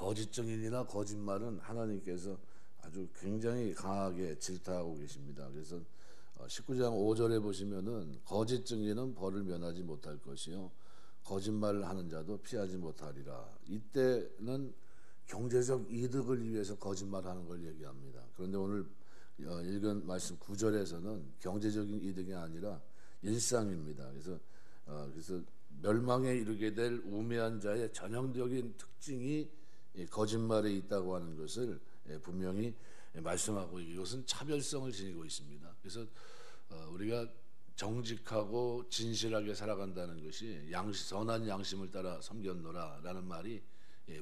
거짓 증인이나 거짓말은 하나님께서 아주 굉장히 강하게 질타하고 계십니다. 그래서 19장 5절에 보시면은 거짓 증인은 벌을 면하지 못할 것이요 거짓말을 하는 자도 피하지 못하리라. 이때는 경제적 이득을 위해서 거짓말하는 걸 얘기합니다. 그런데 오늘 읽은 말씀 9절에서는 경제적인 이득이 아니라 일상입니다. 그래서 멸망에 이르게 될 우매한 자의 전형적인 특징이 거짓말에 있다고 하는 것을 분명히 말씀하고 이것은 차별성을 지니고 있습니다. 그래서 우리가 정직하고 진실하게 살아간다는 것이 선한 양심을 따라 섬겼노라라는 말이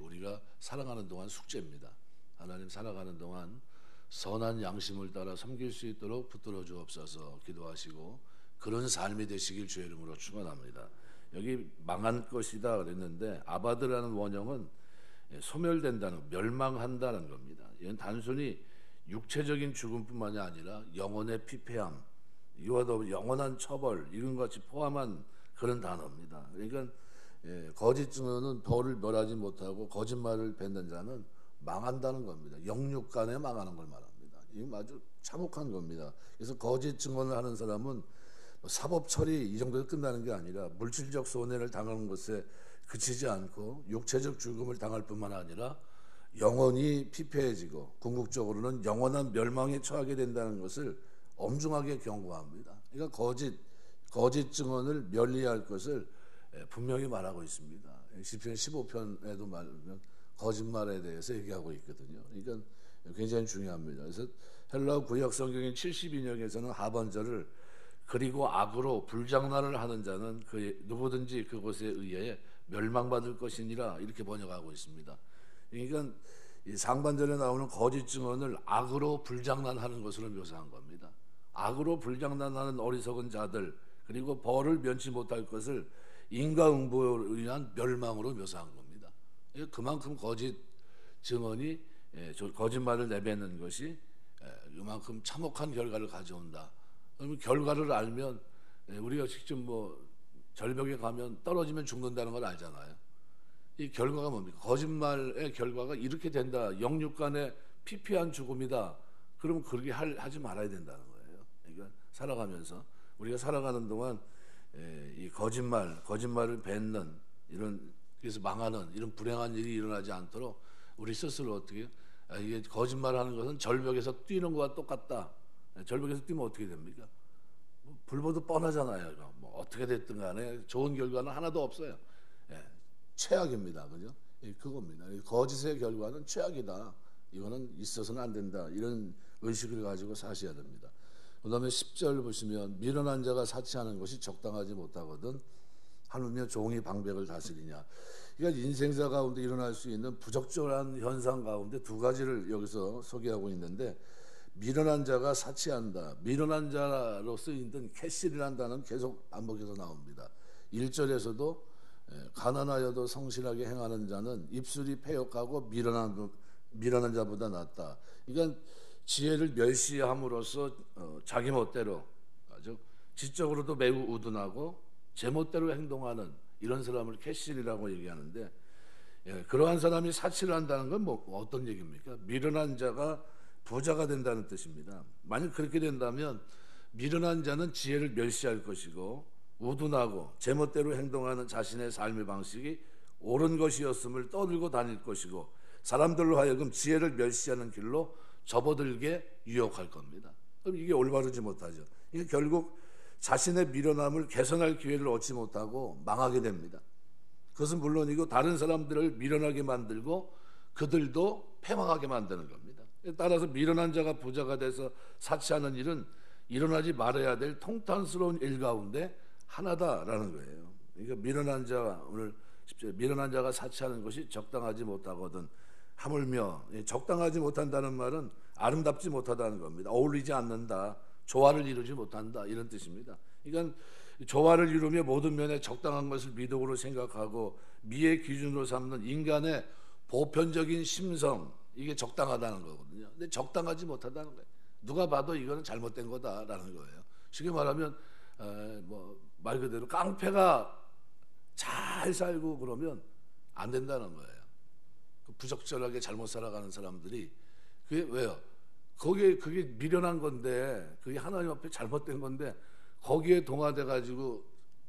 우리가 살아가는 동안 숙제입니다. 하나님 살아가는 동안 선한 양심을 따라 섬길 수 있도록 붙들어 주옵소서 기도하시고 그런 삶이 되시길 주의 이름으로 축원합니다. 여기 망한 것이다 그랬는데 아바드라는 원형은 소멸된다는, 멸망한다는 겁니다. 이건 단순히 육체적인 죽음뿐만이 아니라 영혼의 피폐함, 이와 더불어 영원한 처벌 이런 것이 포함한 그런 단어입니다. 그러니까 거짓 증언은 벌을 멸하지 못하고 거짓말을 뱉는 자는 망한다는 겁니다. 영육간에 망하는 걸 말합니다. 이건 아주 참혹한 겁니다. 그래서 거짓 증언을 하는 사람은 사법 처리 이 정도에 끝나는 게 아니라 물질적 손해를 당하는 것에 그치지 않고 육체적 죽음을 당할 뿐만 아니라 영혼이 피폐해지고 궁극적으로는 영원한 멸망에 처하게 된다는 것을 엄중하게 경고합니다. 그러니까 거짓 증언을 면리할 것을 분명히 말하고 있습니다. 시편 15편에도 말하면 거짓말에 대해서 얘기하고 있거든요. 그러니까 굉장히 중요합니다. 그래서 헬라어 구약 성경인 72년에서는 하반절을 그리고 악으로 불장난을 하는 자는 누구든지 그것에 의해 멸망받을 것이니라 이렇게 번역하고 있습니다. 그러니까 이 상반절에 나오는 거짓 증언을 악으로 불장난하는 것으로 묘사한 겁니다. 악으로 불장난하는 어리석은 자들 그리고 벌을 면치 못할 것을 인과응보에 의한 멸망으로 묘사한 겁니다. 그만큼 거짓 증언이 거짓말을 내뱉는 것이 그만큼 참혹한 결과를 가져온다. 그러면 결과를 알면 우리가 직접 절벽에 가면 떨어지면 죽는다는 걸 알잖아요. 이 결과가 뭡니까? 거짓말의 결과가 이렇게 된다. 영육간의 피폐한 죽음이다. 그러면 그렇게 하지 말아야 된다는 거예요. 그러니까 살아가면서 우리가 살아가는 동안 이 거짓말을 뱉는 그래서 망하는 이런 불행한 일이 일어나지 않도록 우리 스스로 어떻게 이게 거짓말하는 것은 절벽에서 뛰는 것과 똑같다. 절벽에서 뛰면 어떻게 됩니까? 불보듯 뻔하잖아요. 어떻게 됐든 간에 좋은 결과는 하나도 없어요. 최악입니다. 그죠? 그겁니다. 거짓의 결과는 최악이다. 이거는 있어서는 안 된다. 이런 의식을 가지고 사셔야 됩니다. 그 다음에 10절 보시면 미련한 자가 사치하는 것이 적당하지 못하거든 하물며 종이 방백을 다스리냐. 그러니까 인생사 가운데 일어날 수 있는 부적절한 현상 가운데 두 가지를 여기서 소개하고 있는데 미련한 자가 사치한다. 미련한 자로 쓰인 캐실이라는 단어는 계속 반복해서 나옵니다. 1절에서도 가난하여도 성실하게 행하는 자는 입술이 패역하고 미련한 자보다 낫다. 그러니까 지혜를 멸시함으로써 자기 멋대로 아주 지적으로도 매우 우둔하고 제멋대로 행동하는 이런 사람을 캐실이라고 얘기하는데 그러한 사람이 사치를 한다는 건 어떤 얘기입니까? 미련한 자가 부자가 된다는 뜻입니다. 만약 그렇게 된다면 미련한 자는 지혜를 멸시할 것이고 우둔하고 제멋대로 행동하는 자신의 삶의 방식이 옳은 것이었음을 떠들고 다닐 것이고 사람들로 하여금 지혜를 멸시하는 길로 접어들게 유혹할 겁니다. 그럼 이게 올바르지 못하죠. 이게 결국 자신의 미련함을 개선할 기회를 얻지 못하고 망하게 됩니다. 그것은 물론이고 다른 사람들을 미련하게 만들고 그들도 패망하게 만드는 겁니다. 따라서 미련한 자가 부자가 돼서 사치하는 일은 일어나지 말아야 될 통탄스러운 일 가운데 하나다라는 거예요. 그러니까 미련한 자가 사치하는 것이 적당하지 못하거든 하물며 적당하지 못한다는 말은 아름답지 못하다는 겁니다. 어울리지 않는다, 조화를 이루지 못한다 이런 뜻입니다. 그러니까 조화를 이루며 모든 면에 적당한 것을 미덕으로 생각하고 미의 기준으로 삼는 인간의 보편적인 심성 이게 적당하다는 거거든요. 근데 적당하지 못하다는 거예요. 누가 봐도 이거는 잘못된 거다라는 거예요. 쉽게 말하면 말 그대로 깡패가 잘 살고 그러면 안 된다는 거예요. 그 부적절하게 잘못 살아가는 사람들이 그게 왜요? 거기에 그게 미련한 건데 그게 하나님 앞에 잘못된 건데 거기에 동화돼 가지고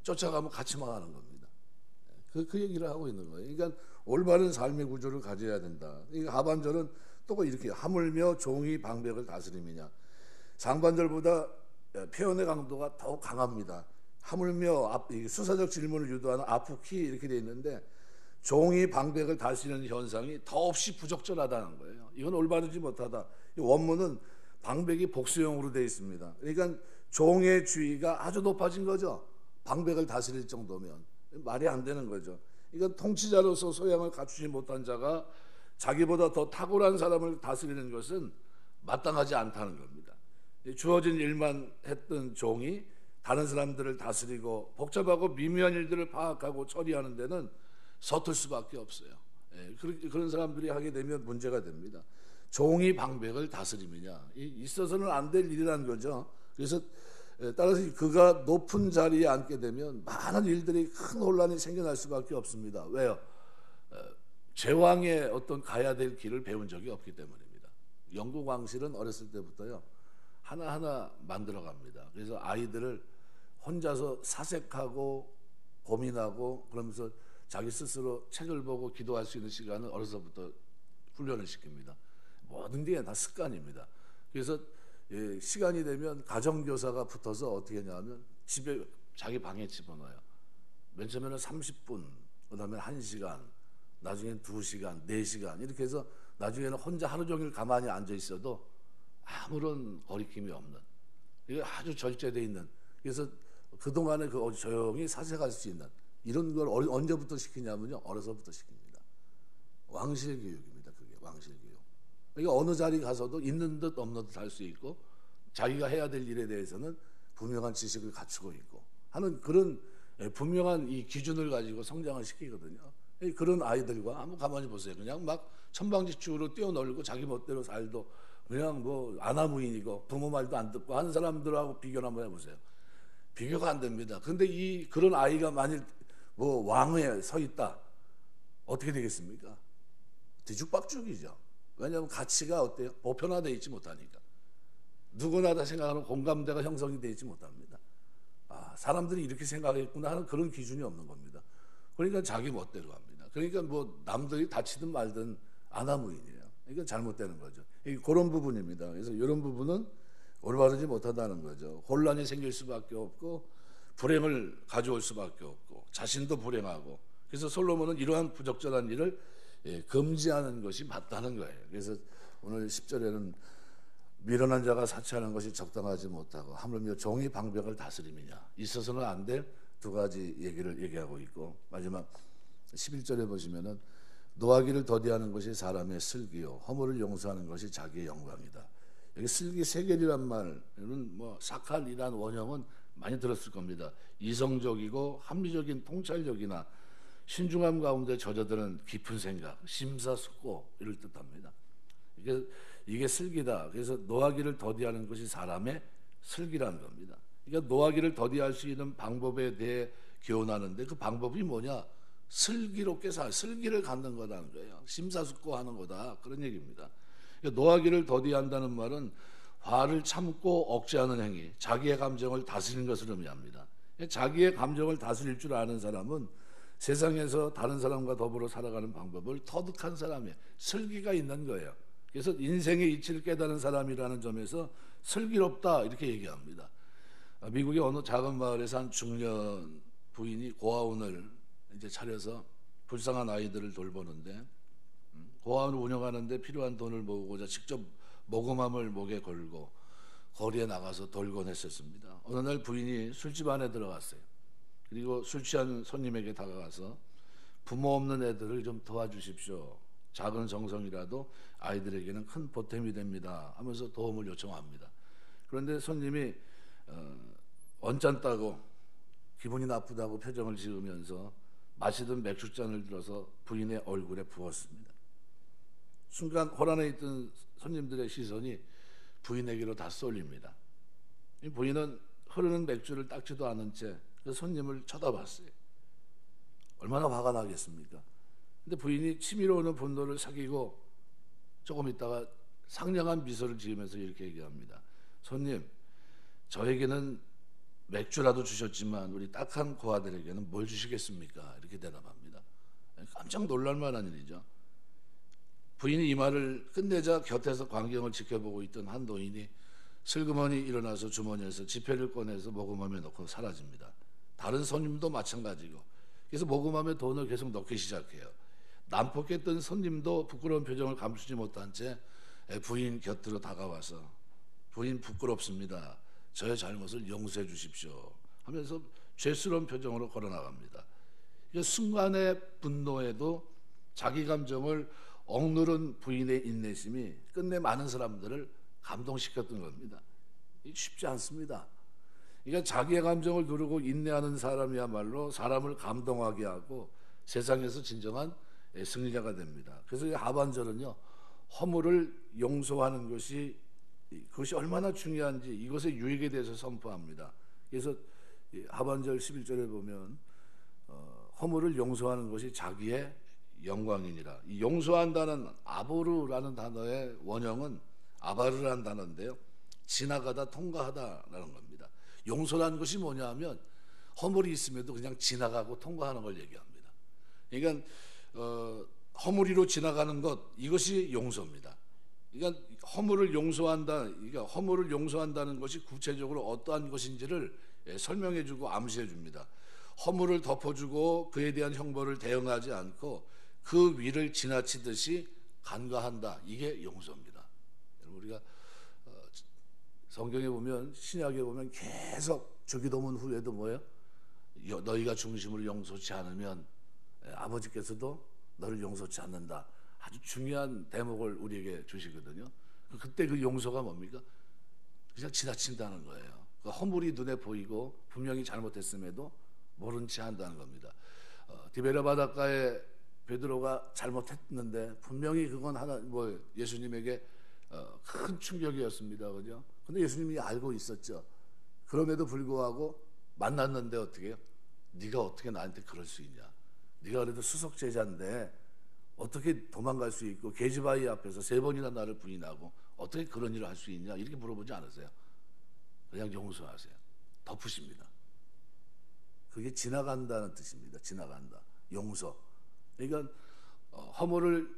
쫓아가면 같이 망하는 겁니다. 그 얘기를 하고 있는 거예요. 그러니까 올바른 삶의 구조를 가져야 된다. 이 하반절은 또 이렇게 하물며 종이 방백을 다스림이냐. 상반절보다 표현의 강도가 더욱 강합니다. 하물며 수사적 질문을 유도하는 아프키 이렇게 돼 있는데 종이 방백을 다스리는 현상이 더없이 부적절하다는 거예요. 이건 올바르지 못하다. 이 원문은 방백이 복수형으로 되어 있습니다. 그러니까 종의 주의가 아주 높아진 거죠. 방백을 다스릴 정도면 말이 안 되는 거죠. 이건 통치자로서 소양을 갖추지 못한 자가 자기보다 더 탁월한 사람을 다스리는 것은 마땅하지 않다는 겁니다. 주어진 일만 했던 종이 다른 사람들을 다스리고 복잡하고 미묘한 일들을 파악하고 처리하는 데는 서툴 수밖에 없어요. 그런 사람들이 하게 되면 문제가 됩니다. 종이 방백을 다스림이냐, 있어서는 안 될 일이라는 거죠. 그래서 따라서 그가 높은 자리에 앉게 되면 많은 일들이 큰 혼란이 생겨날 수밖에 없습니다. 왜요? 제왕의 어떤 가야 될 길을 배운 적이 없기 때문입니다. 영국 왕실은 어렸을 때부터요 하나하나 만들어 갑니다. 그래서 아이들을 혼자서 사색하고 고민하고 그러면서 자기 스스로 책을 보고 기도할 수 있는 시간을 어려서부터 훈련을 시킵니다. 모든 게 다 습관입니다. 그래서 시간이 되면 가정교사가 붙어서 어떻게 하냐면 집에 자기 방에 집어넣어요. 맨 처음에는 30분, 그 다음에 1시간, 나중엔 2시간, 4시간 이렇게 해서 나중에는 혼자 하루 종일 가만히 앉아 있어도 아무런 거리낌이 없는, 이게 아주 절제되어 있는, 그래서 그동안에 그 조용히 사색할 수 있는 이런 걸 언제부터 시키냐면요, 어려서부터 시킵니다. 왕실 교육입니다. 그게 왕실 교육. 그러니까 어느 자리 가서도 있는 듯 없는 듯 할 수 있고 자기가 해야 될 일에 대해서는 분명한 지식을 갖추고 있고 하는 그런 분명한 이 기준을 가지고 성장을 시키거든요. 그런 아이들과 한번 가만히 보세요. 그냥 막 천방지축으로 뛰어놀고 자기 멋대로 살도 그냥 뭐 아나무인이고 부모 말도 안 듣고 하는 사람들하고 비교를 한번 해보세요. 비교가 안 됩니다. 근데 그런 아이가 만일 뭐 왕위에 서 있다, 어떻게 되겠습니까? 뒤죽박죽이죠. 왜냐하면 가치가 어때요? 보편화되어 있지 못하니까. 누구나 다 생각하는 공감대가 형성이 되어 있지 못합니다. 사람들이 이렇게 생각했구나 하는 그런 기준이 없는 겁니다. 그러니까 자기 멋대로 합니다. 그러니까 뭐 남들이 다치든 말든 아나무인이에요. 이건 잘못되는 거죠. 그런 부분입니다. 그래서 이런 부분은 올바르지 못하다는 거죠. 혼란이 생길 수밖에 없고 불행을 가져올 수밖에 없고 자신도 불행하고, 그래서 솔로몬은 이러한 부적절한 일을 금지하는 것이 맞다는 거예요. 그래서 오늘 10절에는 미련한 자가 사치하는 것이 적당하지 못하고 하물며 종이 방백을 다스림이냐, 있어서는 안 될 두 가지 얘기를 얘기하고 있고, 마지막 11절에 보시면은 노하기를 더디하는 것이 사람의 슬기요 허물을 용서하는 것이 자기의 영광이다. 여기 슬기 세겔이란 말은 뭐 사칼이란 원형은 많이 들었을 겁니다. 이성적이고 합리적인 통찰력이나 신중함 가운데 젖어드는 깊은 생각, 심사숙고 이를 뜻합니다. 이게 슬기다. 그래서 노하기를 더디하는 것이 사람의 슬기라는 겁니다. 그러니까 노하기를 더디할 수 있는 방법에 대해 교훈하는데 그 방법이 뭐냐? 슬기롭게 슬기를 갖는 거라는 거예요. 심사숙고하는 거다, 그런 얘기입니다. 그러니까 노하기를 더디한다는 말은 화를 참고 억제하는 행위, 자기의 감정을 다스리는 것을 의미합니다. 자기의 감정을 다스릴 줄 아는 사람은 세상에서 다른 사람과 더불어 살아가는 방법을 터득한 사람이에요. 슬기가 있는 거예요. 그래서 인생의 이치를 깨달은 사람이라는 점에서 슬기롭다 이렇게 얘기합니다. 미국의 어느 작은 마을에서 한 중년 부인이 고아원을 이제 차려서 불쌍한 아이들을 돌보는데, 고아원을 운영하는데 필요한 돈을 모으고자 직접 모금함을 목에 걸고 거리에 나가서 돌곤 했었습니다. 어느 날 부인이 술집 안에 들어갔어요. 그리고 술 취한 손님에게 다가가서 부모 없는 애들을 좀 도와주십시오. 작은 정성이라도 아이들에게는 큰 보탬이 됩니다 하면서 도움을 요청합니다. 그런데 손님이 언짢다고 기분이 나쁘다고 표정을 지으면서 마시던 맥주잔을 들어서 부인의 얼굴에 부었습니다. 순간 호란에 있던 손님들의 시선이 부인에게로 다 쏠립니다. 이 부인은 흐르는 맥주를 닦지도 않은 채 그 손님을 쳐다봤어요. 얼마나 화가 나겠습니까? 근데 부인이 치밀어 오는 분노를 사귀고 조금 있다가 상냥한 미소를 지으면서 이렇게 얘기합니다. 손님, 저에게는 맥주라도 주셨지만 우리 딱한 고아들에게는 뭘 주시겠습니까? 이렇게 대답합니다. 깜짝 놀랄 만한 일이죠. 부인이 이 말을 끝내자 곁에서 광경을 지켜보고 있던 한 노인이 슬그머니 일어나서 주머니에서 지폐를 꺼내서 모금함에 넣고 사라집니다. 다른 손님도 마찬가지고, 그래서 모금함에 돈을 계속 넣기 시작해요. 난폭했던 손님도 부끄러운 표정을 감추지 못한 채 부인 곁으로 다가와서, 부인 부끄럽습니다, 저의 잘못을 용서해 주십시오 하면서 죄스러운 표정으로 걸어나갑니다. 순간의 분노에도 자기 감정을 억누른 부인의 인내심이 끝내 많은 사람들을 감동시켰던 겁니다. 쉽지 않습니다. 그러니까 자기의 감정을 누르고 인내하는 사람이야말로 사람을 감동하게 하고 세상에서 진정한 승리자가 됩니다. 그래서 이 하반절은요, 허물을 용서하는 것이, 그것이 얼마나 중요한지 이것의 유익에 대해서 선포합니다. 그래서 하반절 11절에 보면 허물을 용서하는 것이 자기의 영광이니라. 이 용서한다는 아보르라는 단어의 원형은 아바르라는 단어인데요, 지나가다 통과하다라는 겁니다. 용서라는 것이 뭐냐 하면 허물이 있음에도 그냥 지나가고 통과하는 걸 얘기합니다. 그러니까 허물이로 지나가는 것, 이것이 용서입니다. 그러니까 허물을 용서한다는 것이 구체적으로 어떠한 것인지를 설명해주고 암시해줍니다. 허물을 덮어주고 그에 대한 형벌을 대응하지 않고 그 위를 지나치듯이 간과한다. 이게 용서입니다. 우리가 성경에 보면, 신약에 보면 계속 주기도문 후에도 뭐예요? 너희가 중심으로 용서치 않으면 아버지께서도 너를 용서치 않는다. 아주 중요한 대목을 우리에게 주시거든요. 그때 그 용서가 뭡니까? 그냥 지나친다는 거예요. 그 허물이 눈에 보이고 분명히 잘못했음에도 모른 채 한다는 겁니다. 디베랴 바닷가에 베드로가 잘못했는데 분명히 그건 예수님에게 큰 충격이었습니다. 그죠? 근데 예수님이 알고 있었죠. 그럼에도 불구하고 만났는데 어떻게 해요? 네가 어떻게 나한테 그럴 수 있냐? 네가 그래도 수석 제자인데 어떻게 도망갈 수 있고 계집아이 앞에서 3번이나 나를 부인하고 어떻게 그런 일을 할 수 있냐? 이렇게 물어보지 않으세요? 그냥 용서하세요. 덮으십니다. 그게 지나간다는 뜻입니다. 지나간다. 용서. 그러니까 허물을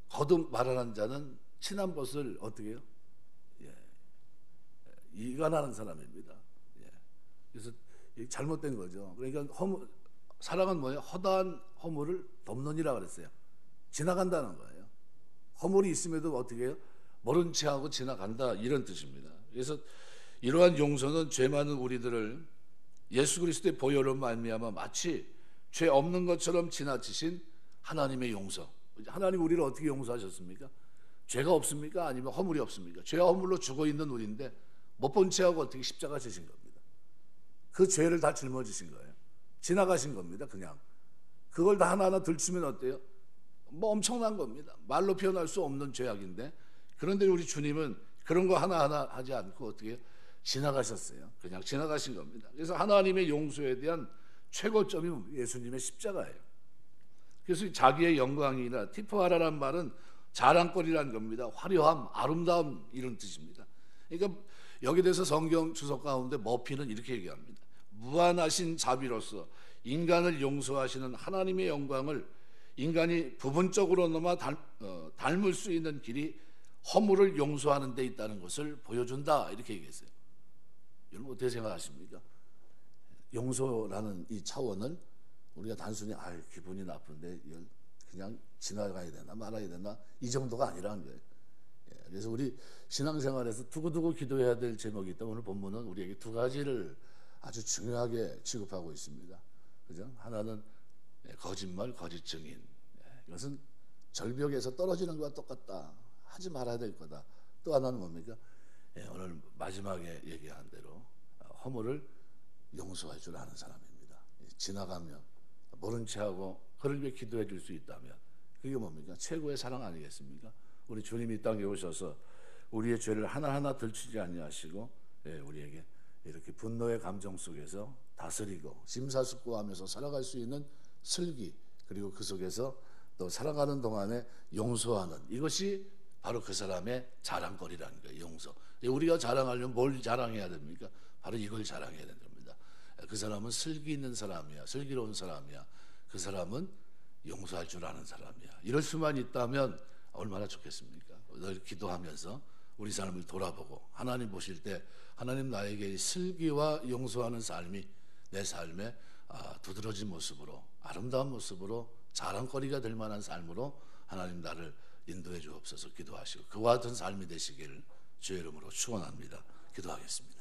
거듭 말하는 자는 친한 것을 어떻게 해요? 이간하는 사람입니다. 그래서 잘못된 거죠. 그러니까 사랑은 뭐예요? 허다한 허물을 덮느니라 그랬어요. 지나간다는 거예요. 허물이 있음에도 어떻게 해요? 모른 채 하고 지나간다, 이런 뜻입니다. 그래서 이러한 용서는 죄 많은 우리들을 예수 그리스도의 보혈로 말미암아 마치 죄 없는 것처럼 지나치신 하나님의 용서. 하나님 우리를 어떻게 용서하셨습니까? 죄가 없습니까? 아니면 허물이 없습니까? 죄와 허물로 죽어 있는 우리인데 못 본 채하고 어떻게 십자가 지신 겁니다. 그 죄를 다 짊어지신 거예요. 지나가신 겁니다. 그냥 그걸 다 하나하나 들추면 어때요? 뭐 엄청난 겁니다. 말로 표현할 수 없는 죄악인데, 그런데 우리 주님은 그런 거 하나하나 하지 않고 어떻게 지나가셨어요. 그냥 지나가신 겁니다. 그래서 하나님의 용서에 대한 최고점이 예수님의 십자가예요. 그래서 자기의 영광이나 티프하라란 말은 자랑거리라는 겁니다. 화려함, 아름다움, 이런 뜻입니다. 그러니까 여기 대해서 성경 주석 가운데 머피는 이렇게 얘기합니다. 무한하신 자비로서 인간을 용서하시는 하나님의 영광을 인간이 부분적으로나마 닮을 수 있는 길이 허물을 용서하는 데 있다는 것을 보여준다, 이렇게 얘기했어요. 여러분 어떻게 생각하십니까? 용서라는 이 차원을 우리가 단순히 기분이 나쁜데 그냥 지나가야 되나 말아야 되나 이 정도가 아니라는 거예요. 그래서 우리 신앙생활에서 두고두고 기도해야 될 제목이 있다. 오늘 본문은 우리에게 2가지를 아주 중요하게 취급하고 있습니다. 그죠? 하나는 거짓말, 거짓 증인. 이것은 절벽에서 떨어지는 것과 똑같다. 하지 말아야 될 거다. 또 하나는 뭡니까? 오늘 마지막에 얘기한 대로 허물을 용서할 줄 아는 사람입니다. 지나가면 모른 채하고 그를 위해 기도해 줄 수 있다면 그게 뭡니까? 최고의 사랑 아니겠습니까? 우리 주님이 이 땅에 오셔서 우리의 죄를 하나하나 들추지 아니하시고 우리에게 이렇게 분노의 감정 속에서 다스리고 심사숙고하면서 살아갈 수 있는 슬기, 그리고 그 속에서 또 살아가는 동안에 용서하는, 이것이 바로 그 사람의 자랑거리라는 거예요. 용서. 우리가 자랑하려면 뭘 자랑해야 됩니까? 바로 이걸 자랑해야 됩니다. 그 사람은 슬기 있는 사람이야, 슬기로운 사람이야, 그 사람은 용서할 줄 아는 사람이야. 이럴 수만 있다면 얼마나 좋겠습니까? 늘 기도하면서 우리 삶을 돌아보고 하나님 보실 때 하나님 나에게 슬기와 용서하는 삶이 내 삶에 두드러진 모습으로, 아름다운 모습으로, 자랑거리가 될 만한 삶으로 하나님 나를 인도해 주옵소서 기도하시고 그와 같은 삶이 되시기를 주의 이름으로 축원합니다. 기도하겠습니다.